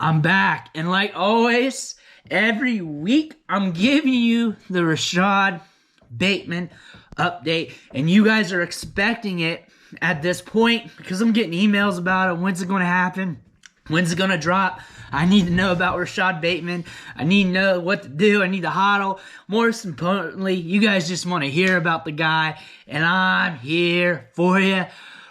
I'm back, and like always, every week, I'm giving you the Rashod Bateman update, and you guys are expecting it at this point because I'm getting emails about it. When's it going to happen? When's it going to drop? I need to know about Rashod Bateman. I need to know what to do. I need to huddle. Most importantly, you guys just want to hear about the guy, and I'm here for you.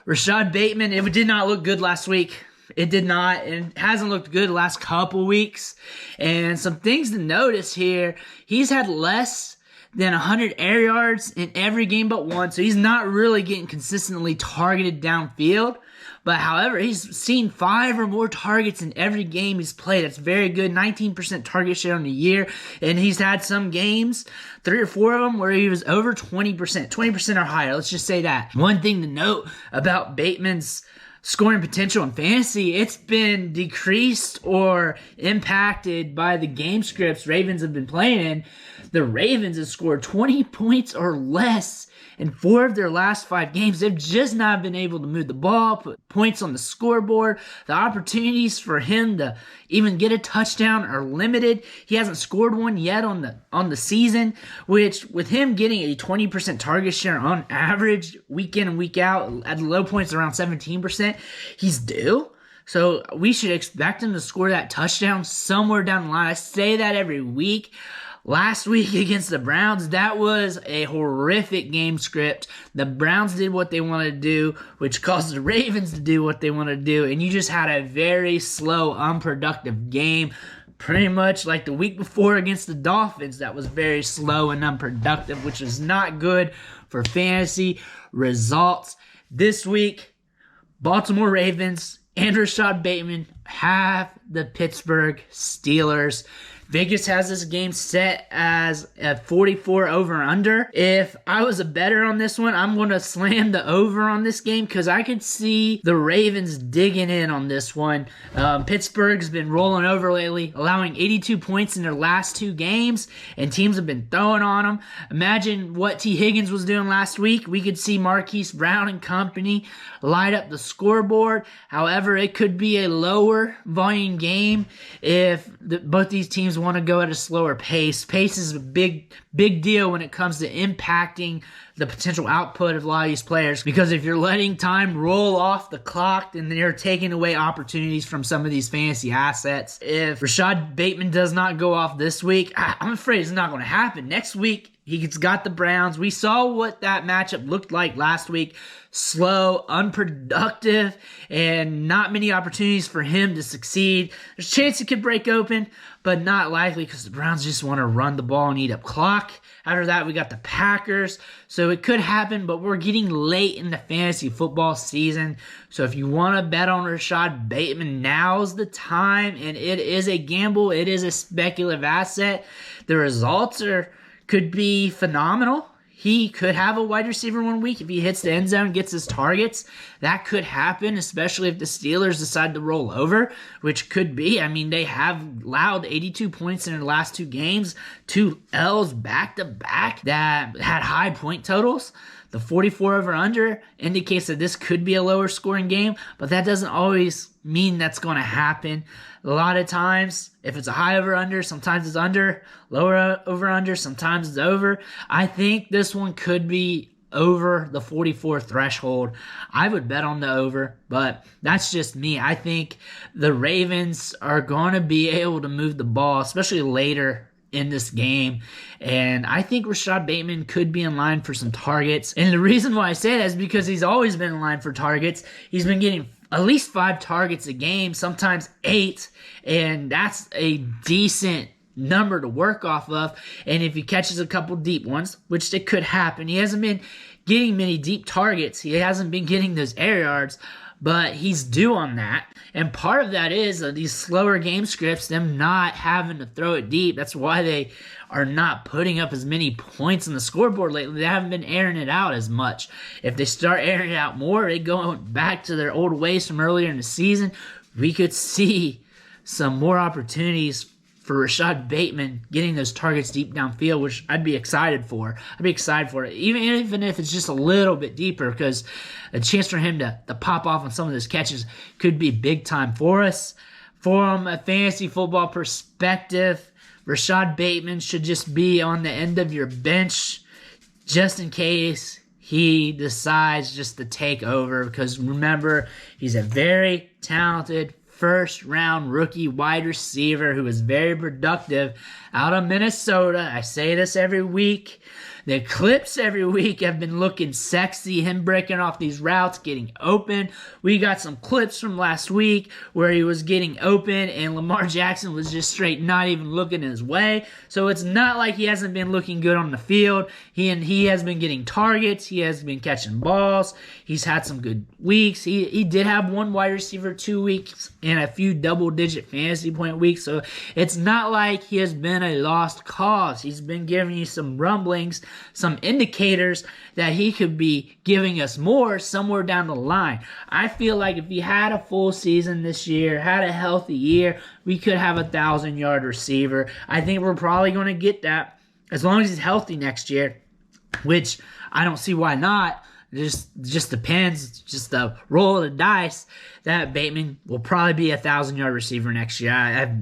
Rashod Bateman, it did not look good last week. It did not, and it hasn't looked good the last couple weeks. And some things to notice here, he's had less than 100 air yards in every game but one, so he's not really getting consistently targeted downfield. But however, he's seen 5 or more targets in every game he's played. That's very good. 19% target share on the year. And he's had some games, 3 or 4 of them, where he was over 20%. 20% or higher. Let's just say that. One thing to note about Bateman's scoring potential in fantasy, it's been decreased or impacted by the game scripts Ravens have been playing in. The Ravens have scored 20 points or less in 4 of their last 5 games. They've just not been able to move the ball, put points on the scoreboard. The opportunities for him to even get a touchdown are limited. He hasn't scored one yet on the season, which with him getting a 20% target share on average week in and week out, at the low points around 17%, he's due. So we should expect him to score that touchdown somewhere down the line. I say that every week. Last week against the Browns, that was a horrific game script. The Browns did what they wanted to do, which caused the Ravens to do what they wanted to do, and you just had a very slow, unproductive game. Pretty much like the week before against the Dolphins, that was very slow and unproductive, which is not good for fantasy results. This week, Baltimore Ravens and Rashod Bateman have the Pittsburgh Steelers. Vegas has this game set as a 44 over-under. If I was a bettor on this one, I'm going to slam the over on this game because I could see the Ravens digging in on this one. Pittsburgh's been rolling over lately, allowing 82 points in their last 2 games, and teams have been throwing on them. Imagine what T. Higgins was doing last week. We could see Marquise Brown and company light up the scoreboard. However, it could be a lower volume game if both these teams want to go at a slower pace. Pace is a big deal when it comes to impacting the potential output of a lot of these players, because if you're letting time roll off the clock, then you're taking away opportunities from some of these fantasy assets. If Rashod Bateman does not go off this week, I'm afraid it's not going to happen. Next week, he's got the Browns. We saw what that matchup looked like last week. Slow, unproductive, and not many opportunities for him to succeed. There's a chance it could break open, but not likely because the Browns just want to run the ball and eat up clock. After that, we got the Packers. So it could happen, but we're getting late in the fantasy football season. So if you want to bet on Rashod Bateman, now's the time. And it is a gamble. It is a speculative asset. The results could be phenomenal. He could have a wide receiver one week if he hits the end zone, gets his targets. That could happen, especially if the Steelers decide to roll over, which could be. I mean, they have allowed 82 points in their last 2 games, 2 L's back-to-back that had high point totals. The 44 over-under indicates that this could be a lower scoring game, but that doesn't always mean that's going to happen. A lot of times, if it's a high over-under, sometimes it's under. Lower over-under, sometimes it's over. I think this one could be over the 44 threshold. I would bet on the over, but that's just me. I think the Ravens are going to be able to move the ball, especially later in this game, and I think Rashod Bateman could be in line for some targets. And the reason why I say that is because he's always been in line for targets. He's been getting at least 5 targets a game, sometimes 8, and that's a decent number to work off of. And if he catches a couple deep ones, which it could happen, he hasn't been getting many deep targets. He hasn't been getting those air yards, but he's due on that. And part of that is these slower game scripts, them not having to throw it deep. That's why they are not putting up as many points on the scoreboard lately. They haven't been airing it out as much. If they start airing it out more, they go back to their old ways from earlier in the season, we could see some more opportunities for Rashod Bateman getting those targets deep downfield, which I'd be excited for. Even if it's just a little bit deeper, because a chance for him to pop off on some of those catches could be big time for us. from a fantasy football perspective, Rashod Bateman should just be on the end of your bench just in case he decides just to take over, because remember, he's a very talented first-round rookie wide receiver who is very productive out of Minnesota. I say this every week. The clips every week have been looking sexy, him breaking off these routes, getting open. We got some clips from last week where he was getting open and Lamar Jackson was just straight not even looking his way. So it's not like he hasn't been looking good on the field. He has been getting targets. He has been catching balls. He's had some good weeks. He did have one wide receiver 2 weeks and a few double-digit fantasy point weeks. So it's not like he has been a lost cause. He's been giving you some rumblings, some indicators that he could be giving us more somewhere down the line. I feel like if he had a full season this year, had a healthy year, we could have a 1,000-yard receiver. I think we're probably going to get that as long as he's healthy next year, which I don't see why not. It just depends, just a roll of the dice that Bateman will probably be a 1,000-yard receiver next year. I have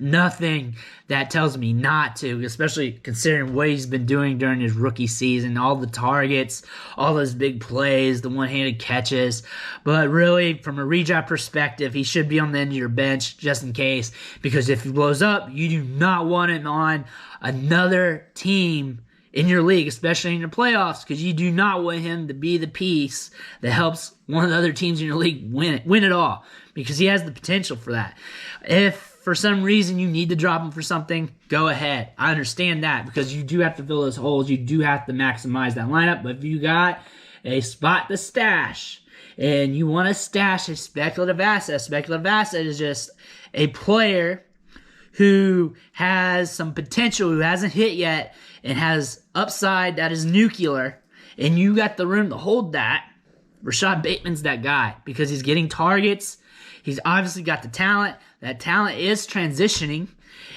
nothing that tells me not to, especially considering what he's been doing during his rookie season, all the targets, all those big plays, the one-handed catches. But really, from a redraft perspective, he should be on the end of your bench just in case, because if he blows up, you do not want him on another team in your league, especially in your playoffs, because you do not want him to be the piece that helps one of the other teams in your league win it all, because he has the potential for that. If for some reason you need to drop him for something, go ahead. I understand that, because you do have to fill those holes. You do have to maximize that lineup. But if you got a spot to stash and you want to stash a speculative asset is just a player who has some potential, who hasn't hit yet, and has upside that is nuclear, and you got the room to hold that, Rashod Bateman's that guy, because he's getting targets. He's obviously got the talent. That talent is transitioning,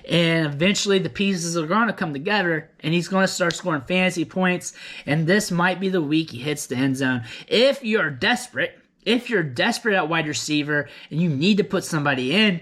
and eventually the pieces are going to come together, and he's going to start scoring fantasy points, and this might be the week he hits the end zone. If you're desperate at wide receiver, and you need to put somebody in,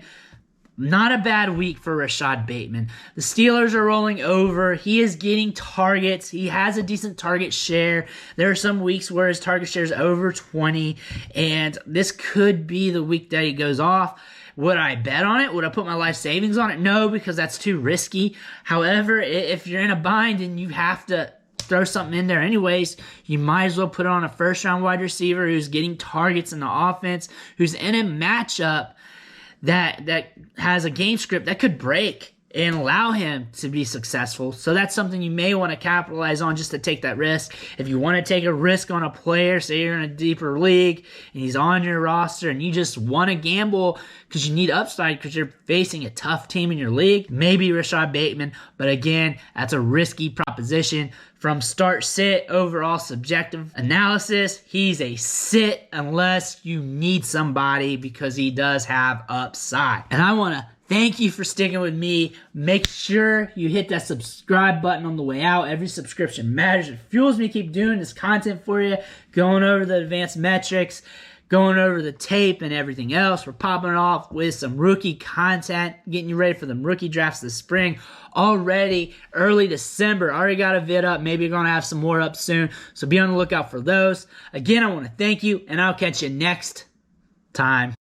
not a bad week for Rashod Bateman. The Steelers are rolling over. He is getting targets. He has a decent target share. There are some weeks where his target share is over 20, and this could be the week that he goes off. Would I bet on it? Would I put my life savings on it? No, because that's too risky. However, if you're in a bind and you have to throw something in there anyways, you might as well put on a first-round wide receiver who's getting targets in the offense, who's in a matchup that has a game script that could break and allow him to be successful. So that's something you may want to capitalize on, just to take that risk. If you want to take a risk on a player, say you're in a deeper league and he's on your roster and you just want to gamble because you need upside because you're facing a tough team in your league, maybe Rashod Bateman. But again, that's a risky proposition. From start sit, overall subjective analysis, he's a sit unless you need somebody, because he does have upside. And I want to thank you for sticking with me. Make sure you hit that subscribe button on the way out. Every subscription matters. It fuels me to keep doing this content for you, going over the advanced metrics, going over the tape and everything else. We're popping off with some rookie content, getting you ready for them rookie drafts this spring. Already early December, already got a vid up. Maybe you're going to have some more up soon. So be on the lookout for those. Again, I want to thank you, and I'll catch you next time.